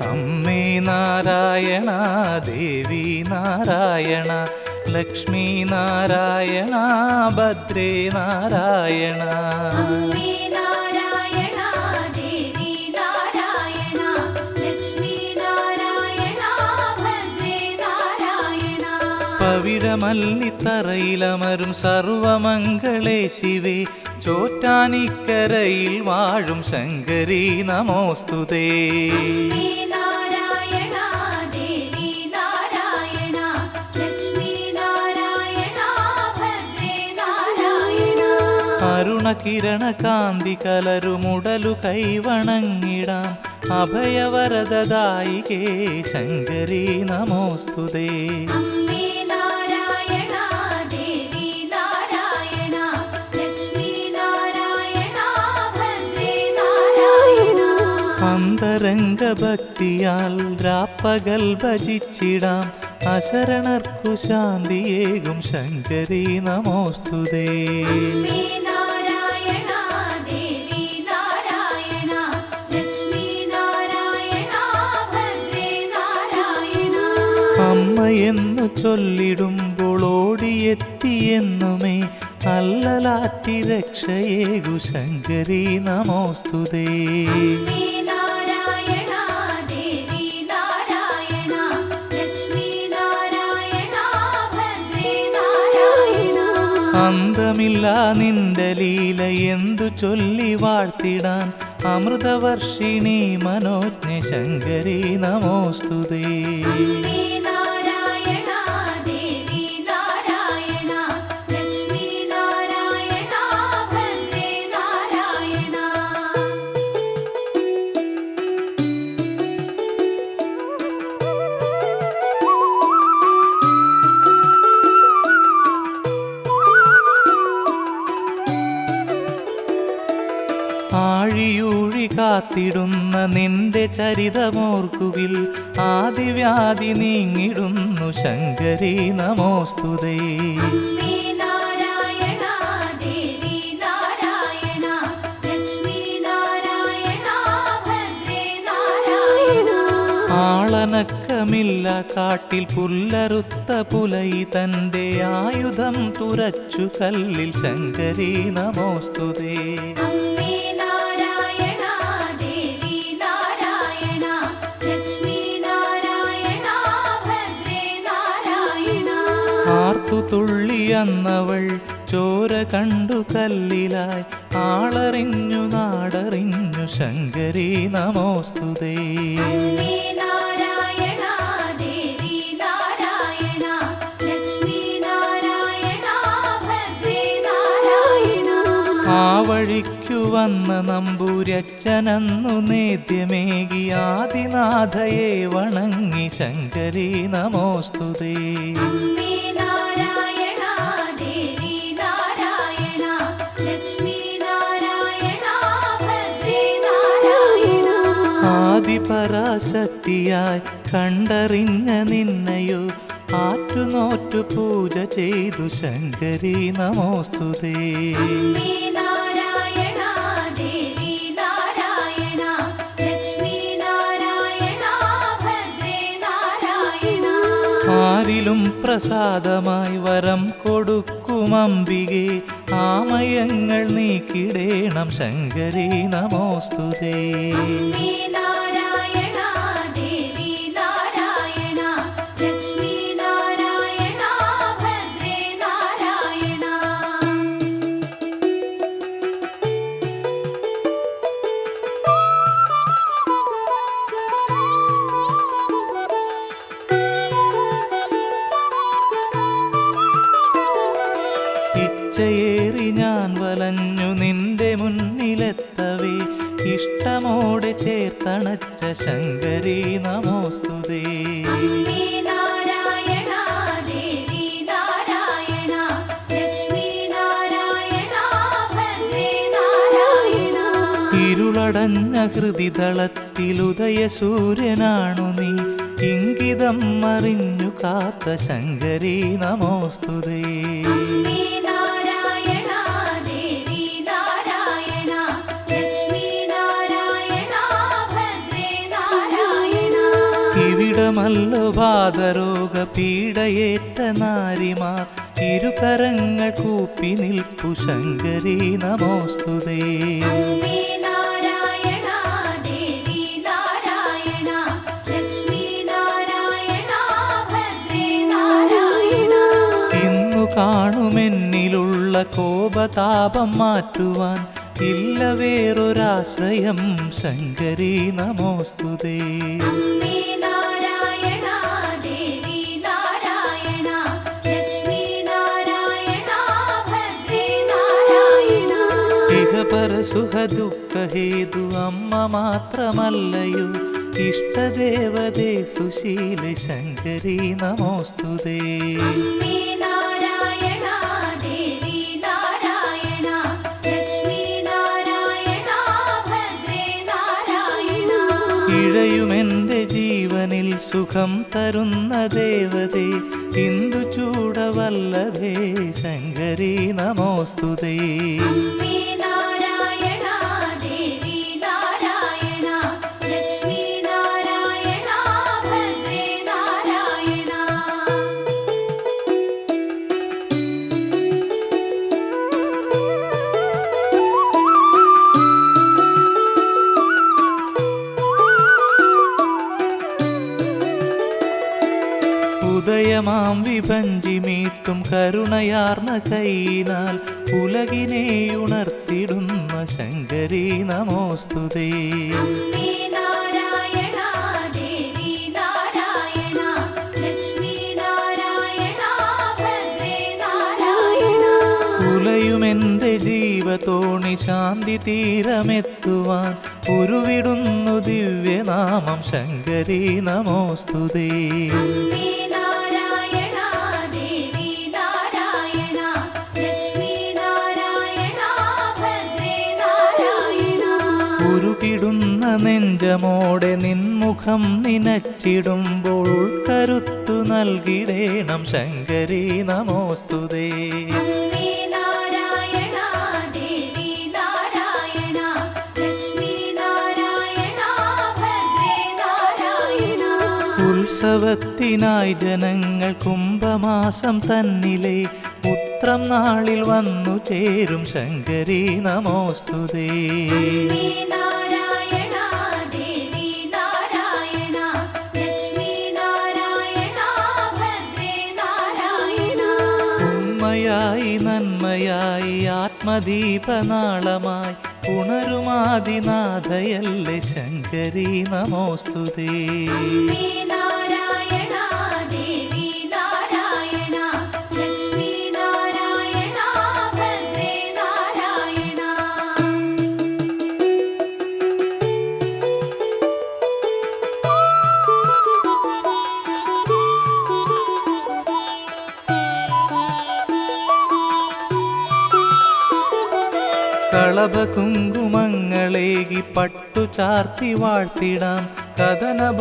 അമ്മേ നാരായണ, ദേവി നാരായണ, ലക്ഷ്മി നാരായണ, ഭദ്രേ നാരായണ. പവിഴമല്ലിത്തറയിലമരും സർവമംഗളേ ശിവേ, ചോറ്റാനിക്കരയിൽ വാഴും ശങ്കരി നമോസ്തുതേ. അരുണകിരണ കാന്തി കലരുമുടലു കൈവണങ്ങിടാം, അഭയവരദായികേ ശങ്കരി നമോസ്തുതേ. അന്തരംഗഭക്തിയാൽ രാപ്പകൽ ഭജിച്ചിടാം, അശരണർക്കു ശാന്തിയേകും ശങ്കരി നമോസ്തുതേ. അമ്മയെന്നു ചൊല്ലിടുമ്പോൾ ഓടിയെത്തിയെന്നുമേ, അല്ലലാറ്റി രക്ഷയേകു ശങ്കരി നമോസ്തുതേ. അന്തമില്ല നിന്റെ ലീല എന്തു ചൊല്ലി വാഴ്ത്തിടാൻ, അമൃതവർഷിണി മനോജ്ഞ ശങ്കരി നമോസ്തുതേ. ആഴിയൂഴി കാത്തിടുന്ന നിന്റെ ചരിതമോർക്കുകിൽ, ആദിവ്യാധി നീങ്ങിടുന്നു ശങ്കരി നമോസ്തുതേ. ആളനക്കമില്ല കാട്ടിൽ പുല്ലറുത്ത പുലയി, തന്റെ ആയുധം തുരച്ചു കല്ലിൽ ശങ്കരി നമോസ്തുതേ. ആർത്തു തുള്ളിയന്നവൾ ചോര കണ്ടു കല്ലിലായി, ആളറിഞ്ഞു നാടറിഞ്ഞു ശങ്കരി നമോസ്തുതേ. ആ വഴിക്കു വന്ന നമ്പൂരച്ചനന്നു നേദ്യമേകി, ആദിനാഥയെ വണങ്ങി ശങ്കരി നമോസ്തുതേ. ആദിപരാശക്തിയായി കണ്ടറിഞ്ഞ നിന്നയോ, ആറ്റുനോറ്റു പൂജ ചെയ്തു ശങ്കരി നമോസ്തുതേ. ആരിലും പ്രസാദമായി വരം കൊടുക്കും അംബികേ, ആമയങ്ങൾ നീക്കിടേണം ശങ്കരി നമോസ്തുതേ. ഇച്ഛയേറി ഞാൻ വലഞ്ഞു നിന്റെ മുന്നിലെത്തവേ, ഇഷ്ടമോടെ ചേർത്തണച്ച ശങ്കരി നമോസ്തുതേ. ഇരുളടഞ്ഞ ഹൃദിതളത്തിലുദയ സൂര്യനാണു നീ, ഇംഗിതം അറിഞ്ഞു കാത്ത ശങ്കരി നമോസ്തുതേ. ദുരിതമല്ലോ ബാധരോഗ പീഡയേറ്റ നാരിമാർ ഇരുകരങ്ങൾ കൂപ്പി നിൽപ്പു ശങ്കരി നമോസ്തുതേ. ഇന്നു കാണുമെന്നിലുള്ള കോപതാപം മാറ്റുവാൻ ഇല്ല വേറൊരാശ്രയം ശങ്കരി നമോസ്തുതേ. സുഖദുഃഖഹേതു അമ്മ മാത്രമല്ലയോ ഇഷ്ടദേവതേ സുശീല ശങ്കരി നമോസ്തുതേ. ഇഴയുമെൻ്റെ ജീവനിൽ സുഖം തരുന്ന ദേവതേ ഇന്ദു ചൂടവല്ലഭേ ശങ്കരി നമോസ്തുതേ. ഉദയമാം വിഭഞ്ചി മീട്ടും കരുണയാർന്ന കൈയിനാൽ ഉലകിനെയുണർത്തിടുന്ന ശങ്കരി നമോസ്തുതേ. ഉലയുമെൻ്റെ ജീവതോണി ശാന്തി തീരമെത്തുവാൻ ഉരുവിടുന്നു ദിവ്യനാമം ശങ്കരി നമോസ്തുതേ. ഉരുകിടുന്ന നെഞ്ചമോടെ നിൻമുഖം നിനച്ചിടുമ്പോൾ കരുത്തു നൽകിടേണം ശങ്കരി നമോസ്തുതേ. ഉത്സവത്തിനായി ജനങ്ങൾ കുംഭമാസം തന്നിലെ ഉത്രം നാളിൽ വന്നു ചേരും ശങ്കരി നമോസ്തുതേ. ഉമ്മയായി നന്മയായി ആത്മദീപനാളമായി ഉണരുമാദിനാഥയല്ലേ ശങ്കരി നമോസ്തുതേ. കളഭ കുങ്കുമങ്ങളേകി പട്ടു ചാർത്തി വാഴ്ത്തിടാം കഥനഭാരമൊന്നകറ്റു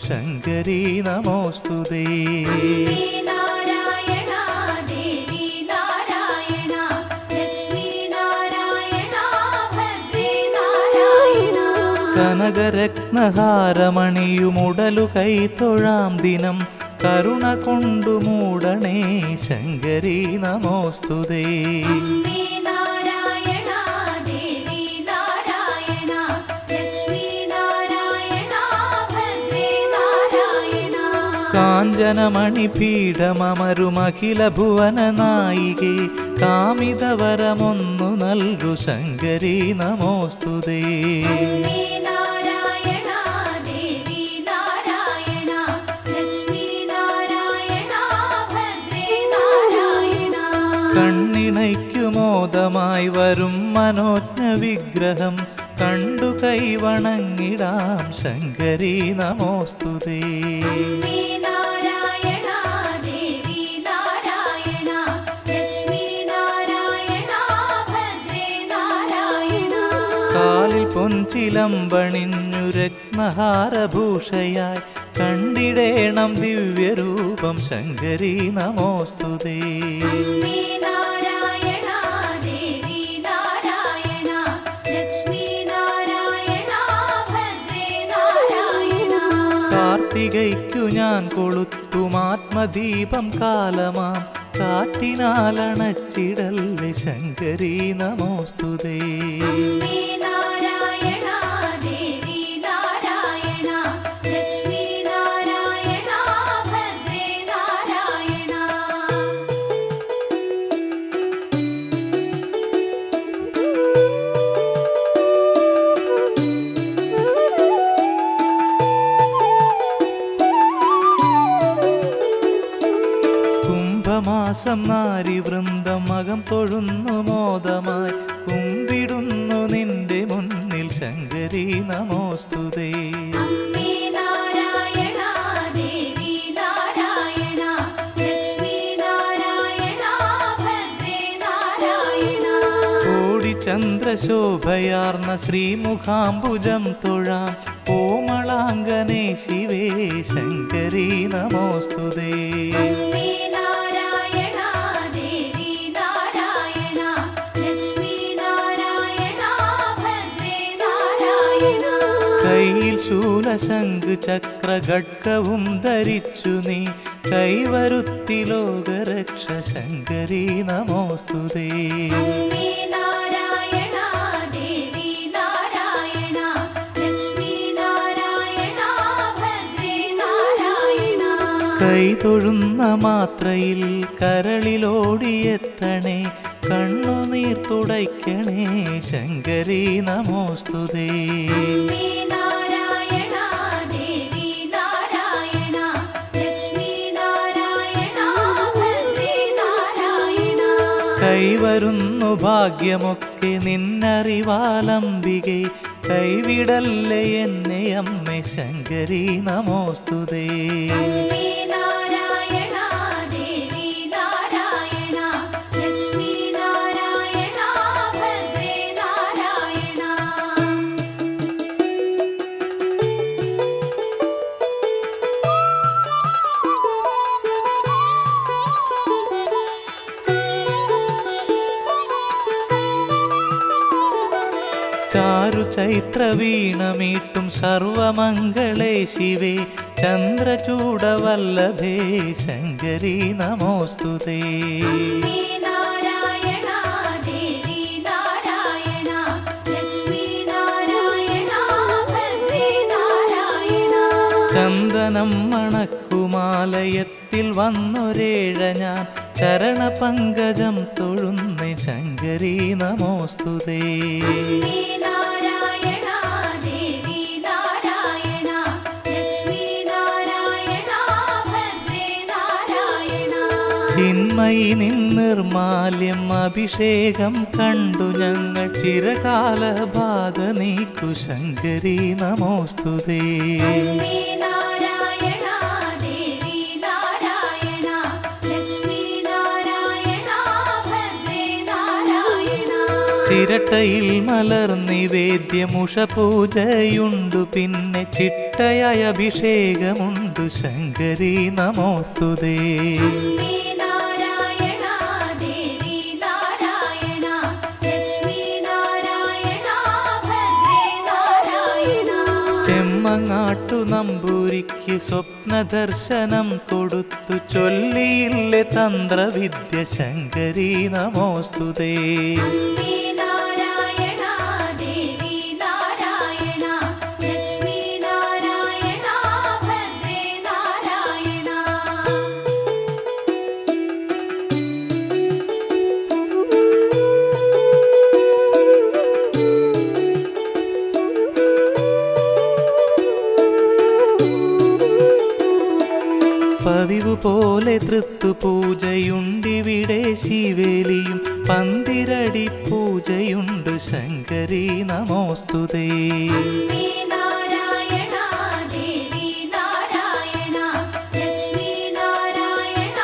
ശങ്കരി നമോസ്തുതേ. കനകരത്നഹാരമണിയുമുടലു കൈത്തൊഴാം ദിനം കരുണ കൊണ്ടു മൂടണേ ശങ്കരി നമോസ്തുതേ. കാഞ്ചനമണിപീഠമരുമഖില ഭുവന നായികേ കാമിതവരമൊന്നു നൽകു ശങ്കരി നമോസ്തുതേ. കണ്ണിണയ്ക്കുമോദമായി വരും മനോജ്ഞ വിഗ്രഹം കണ്ടു കൈവണങ്ങിടാം ശങ്കരി നമോസ്തുതേ. കാലിൽ പൊൻചിലമ്പണിഞ്ഞു രത്നഹാരഭൂഷയായി കണ്ടിടേണം ദിവ്യരൂപം ശങ്കരി നമോസ്തുതേ. കാർത്തികയ്ക്കു ഞാൻ കൊളുത്തും ആത്മദീപം കാലമാം കാറ്റിനാലണച്ചിടല്ലേ ശങ്കരീ നമോസ്തുതേ. അമ്മേ നാരായണ ദേവി നാരായണ ലക്ഷ്മി നാരായണ ഭദ്രേ നാരായണ. കുംഭമാസം നാരിവൃന്ദം മകം തൊഴുന്നു മോദമായി കുമ്പിടുന്നു നിന്റെ മുന്നിൽ ശങ്കരീ നമോസ്തുതേ. അമ്മേ നാരായണ ദേവി നാരായണ ലക്ഷ്മി നാരായണ ഭദ്രേ നാരായണ. കോടി ചന്ദ്രശോഭയാർന്ന ശ്രീമുഖാംബുജം തൊഴാം കോമളാംഗനേ ശിവേ ശങ്കരീ നമോസ്തുതേ. അമ്മേ നാരായണ ദേവി നാരായണ ലക്ഷ്മി നാരായണ ഭദ്രേ നാരായണ. കയ്യിൽ ശൂലശംഖ് ചക്ര ഖഡ്ഗവും ധരിച്ചു നീ കൈവരുത്തി ലോകരക്ഷ ശങ്കരീ നമോസ്തുതേ. അമ്മേ നാരായണ ദേവി നാരായണ ലക്ഷ്മി നാരായണ ഭദ്രേ നാരായണ. കൈ തൊഴുന്ന മാത്രയിൽ കരളിലോടിയെത്തണേ കണ്ണുനീർ തുടയ്ക്കണേ ശങ്കരീ നമോസ്തുതേ. അമ്മേ നാരായണ ദേവി നാരായണ ലക്ഷ്മി നാരായണ ഭദ്രേ നാരായണ. കൈവരുന്നു ഭാഗ്യമൊക്കെ നിന്നറിവാലംബികെ കൈവിടല്ലേ എന്നെ അമ്മേ ശങ്കരീ നമോസ്തുതേ. അമ്മേ നാരായണ ദേവി നാരായണ ലക്ഷ്മി നാരായണ ഭദ്രേ നാരായണ. ചാരു ചൈത്രവീണമീട്ടും സർവമംഗളേ ശിവേ ചന്ദ്രചൂടവല്ലഭേ ശങ്കരീ നമോസ്തുതേ. അമ്മേ നാരായണ ദേവി നാരായണ ലക്ഷ്മി നാരായണ ഭദ്രേ നാരായണ. ചന്ദനം മണക്കുമാലയത്തിൽ വന്നൊരേഴ ഞാൻ ചരണപങ്കജം തൊഴുന്നേ ശങ്കരീ നമോസ്തുതേ. അമ്മേ നാരായണ ദേവി നാരായണ ലക്ഷ്മി നാരായണ ഭദ്രേ നാരായണ. ചിന്മയി നിന്നിർമാല്യം അഭിഷേകം കണ്ടു ഞങ്ങൾ ചിരകാലബാധ നീക്കു ശങ്കരീ നമോസ്തുതേ. അമ്മേ നാരായണ ദേവി നാരായണ ലക്ഷ്മി നാരായണ ഭദ്രേ നാരായണ. ചിരട്ടയിൽ മലർനിവേദ്യമുഷ പൂജയുണ്ടു പിന്നെ ചിട്ടയായ അഭിഷേകമുണ്ടു ശങ്കരീ നമോസ്തുതേ. അമ്മേ നാരായണ ദേവി നാരായണ ലക്ഷ്മി നാരായണ ഭദ്രേ നാരായണ. ചെമ്മങ്ങാട്ടു നമ്പൂരിക്ക് സ്വപ്നദർശനം കൊടുത്തു ചൊല്ലിയില്ലേ തന്ത്രവിദ്യ ശങ്കരീ നമോസ്തുതേ. അമ്മേ നാരായണ ദേവി നാരായണ ലക്ഷ്മി നാരായണ ഭദ്രേ നാരായണ. പതിവ് പോലെ തൃത്തുപൂജയുണ്ടിവിടെ ശിവേലിയും പന്തിരടി പൂജയുണ്ട് ശങ്കരീ നമോസ്തുതേ. അമ്മേ നാരായണ ദേവി നാരായണ ലക്ഷ്മി നാരായണ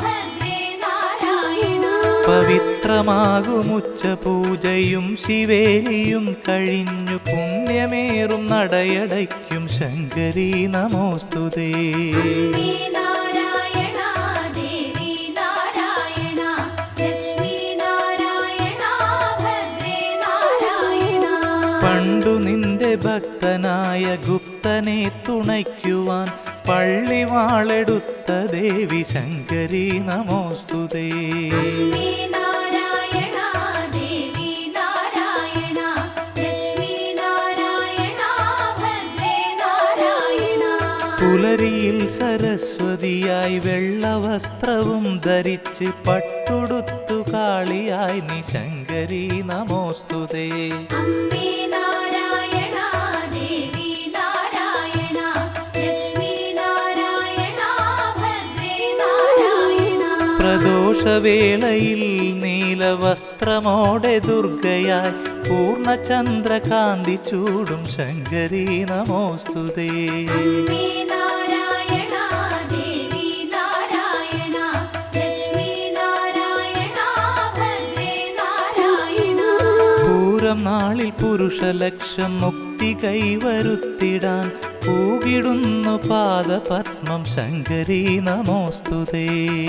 ഭദ്രേ നാരായണ. പവിത്രമാകുമുച്ച പൂജയും ശിവേലിയും കഴിഞ്ഞു പുണ്യമേറും നടയടയ്ക്കും ശങ്കരീ നമോസ്തുതേ. അമ്മേ നാരായണ ദേവി നാരായണ ലക്ഷ്മി നാരായണ ഭദ്രേ നാരായണ. കണ്ടു നിന്റെ ഭക്തനായ ഗുപ്തനെ തുണയ്ക്കുവാൻ പള്ളിവാളെടുത്ത ദേവി ശങ്കരി നമോസ്തുതേ. അമ്മേ നാരായണ ദേവി നാരായണ ലക്ഷ്മി നാരായണ ഭദ്രേ നാരായണ. പുലരിയിൽ സരസ്വതിയായി വെള്ളവസ്ത്രവും ധരിച്ച് പട്ടുടുത്തു കാളിയായി നീ ശങ്കരി നമോസ്തുതേ. അമ്മേ നാരായണ ദേവി നാരായണ ലക്ഷ്മി നാരായണ ഭദ്രേ നാരായണ. പ്രദോഷവേളയിൽ നീലവസ്ത്രമോടെ ദുർഗയായി പൂർണ്ണചന്ദ്രകാന്തി ചൂടും ശങ്കരി നമോസ്തുതേ. അമ്മേ നാരായണ ദേവി നാരായണ ലക്ഷ്മി നാരായണ ഭദ്രേ നാരായണ. പൂരം നാളിൽ പുരുഷലക്ഷം മുക്തി കൈവരുത്തിടാൻ പൂകിടുന്നു പാദപത്മം ശങ്കരി നമോസ്തുതേ.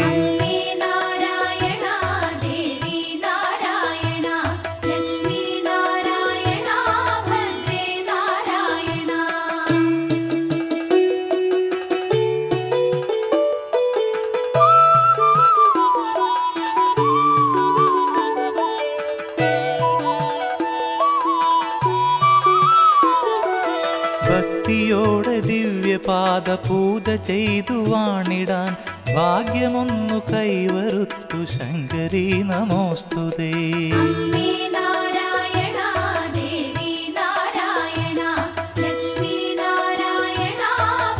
അമ്മേ നാരായണ ദേവി നാരായണ ലക്ഷ്മി നാരായണ ഭദ്രേ നാരായണ. ഭക്തിയോടെ ദിവ്യപാദ പൂജ ചെയ്തു വാണിടാൻ ഭാഗ്യമൊന്നു കൈവരുത്തു ശങ്കരി നമോസ്തുതേ. അമ്മേ നാരായണ ദേവി നാരായണ ലക്ഷ്മി നാരായണ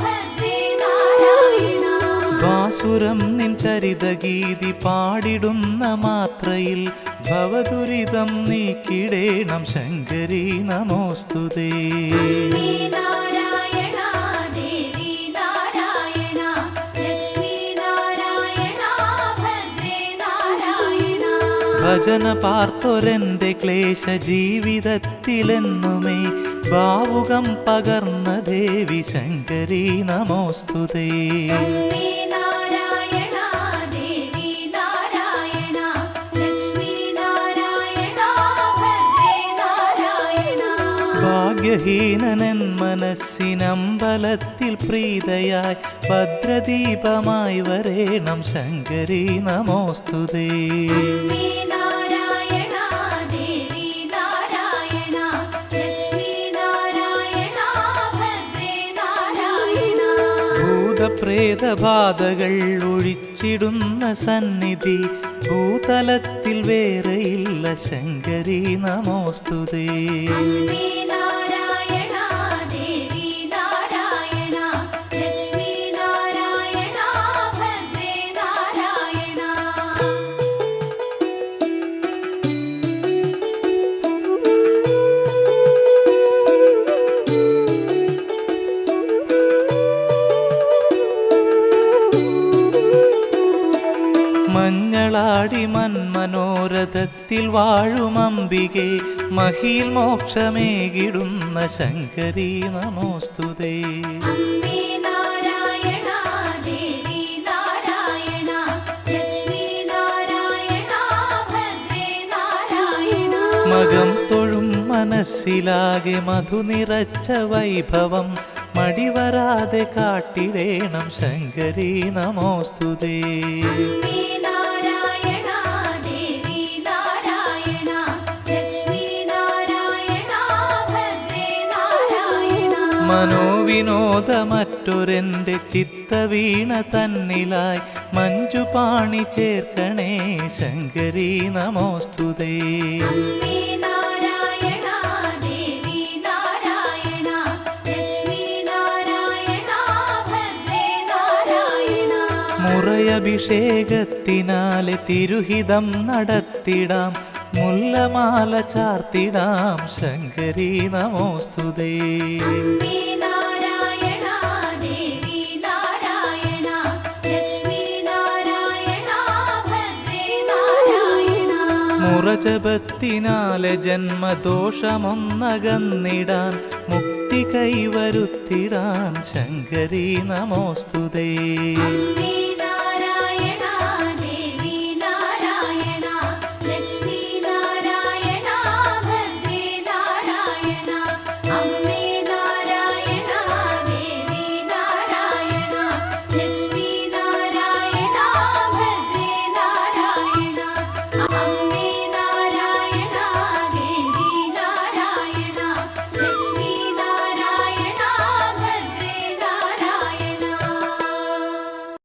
ഭദ്രേ നാരായണ. വാസുരം നിൻ ചരിതഗീതി പാടിടുന്ന മാത്രയിൽ ഭവദുരിതം നീക്കിടേണം ശങ്കരി നമോസ്തുതേ. അമ്മേ നാരായണ ദേവി നാരായണ ലക്ഷ്മി നാരായണ ഭദ്രേ നാരായണ. ഭജന പാർത്തൊരെന്റെ ക്ലേശ ജീവിതത്തിലെന്നുമേ ഭാവുകം പകർന്ന ദേവി ശങ്കരി നമോസ്തുതേ. അമ്മേ നാരായണ ദേവി നാരായണ ലക്ഷ്മി നാരായണ ഭദ്രേ നാരായണ. ഭാഗ്യഹീനനൻ മനസ്സിനമ്പലത്തിൽ പ്രീതയായി ഭദ്രദീപമായി വരേണം ശങ്കരി നമോസ്തുതേ. അമ്മേ നാരായണ ദേവി നാരായണ ലക്ഷ്മി നാരായണ ഭദ്രേ നാരായണ. ഭൂതപ്രേതബാധകൾ ഒഴിച്ചിടുന്ന സന്നിധി ഭൂതലത്തിൽ വേറെയില്ല ശങ്കരി നമോസ്തുതേ. അമ്മേ നാരായണ ദേവി നാരായണ ലക്ഷ്മി നാരായണ ഭദ്രേ നാരായണ. മഞ്ഞളാടി മന്മനോരഥത്തിൽ വാഴും അംബികെ മഹിയിൽ മോക്ഷമേകിടുന്ന ശങ്കരി നമോസ്തുതേ. അമ്മേ നാരായണ ദേവി നാരായണ ലക്ഷ്മി നാരായണ ഭദ്രേ നാരായണ. മകം തൊഴും മനസ്സിലാകെ മധു നിറച്ച വൈഭവം മടിവരാതെ കാട്ടിടേണം ശങ്കരി നമോസ്തുതേ. അമ്മേ നാരായണ ദേവി നാരായണ ലക്ഷ്മി നാരായണ ഭദ്രേ നാരായണ. മനോവിനോദമറ്റൊരെന്റെ ചിത്തവീണ തന്നിലായി മഞ്ജുപാണി ചേർക്കണേ ശങ്കരി നമോസ്തുതേ. അമ്മേ നാരായണ ദേവി നാരായണ ലക്ഷ്മി നാരായണ ഭദ്രേ നാരായണ. മുറയഭിഷേകത്തിനാലെ തിരുഹിതം നടത്തിടാം മുല്ലമാല ചാർത്തിടാം ശങ്കരി നമോസ്തുതേ. അമ്മേ നാരായണ ദേവി നാരായണ ലക്ഷ്മി നാരായണ ഭദ്രേ നാരായണ. മുറജപത്തിനാലെ ജന്മദോഷമൊന്നകന്നിടാൻ മുക്തി കൈവരുത്തിടാൻ ശങ്കരി നമോസ്തുതേ. അമ്മേ